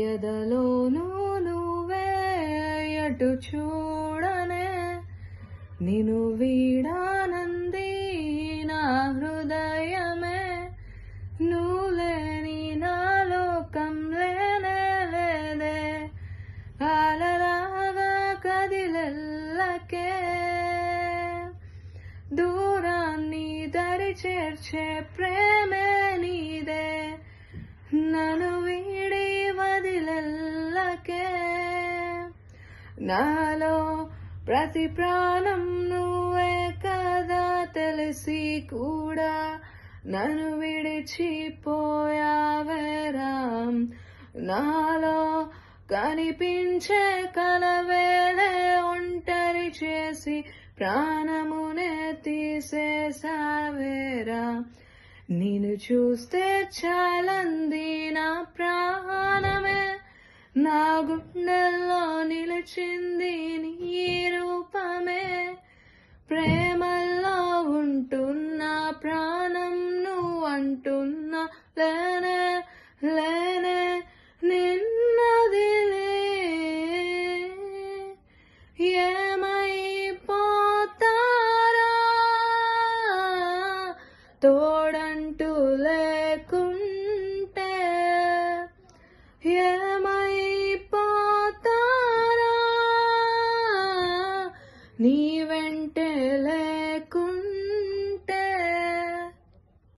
ఎదలోనూ నువ్వే ఎటు చూడనే నిన్ను వీడానంది నా హృదయమే నువ్వు లేని నా లోకం లేనే లేదే అలలాగా కదిలెల్లకే దూరాన్ని దరి చేర్చే ప్రేమే నీదే నన్ను వీడి వదిలెల్లకే నాలో ప్రతి ప్రాణం నువ్వే కదా తెలిసి కూడా నన్ను విడిచిపోయావేరా నాలో కనిపించే కలవేలే ఒంటరి చేసి ప్రాణమునే తీసేసావేరా నిన్ను చూస్తే చాలంది నా ప్రాణమే నా గుండెల్లో నిలిచింది నీ రూపమే ప్రేమల్లో ఉంటున్నా ప్రాణం నువ్వు అంటున్నా లేనే లేనే నిన్నదిలే ఏమైపోతారా తోడంటూ లేకుంటే ఏమై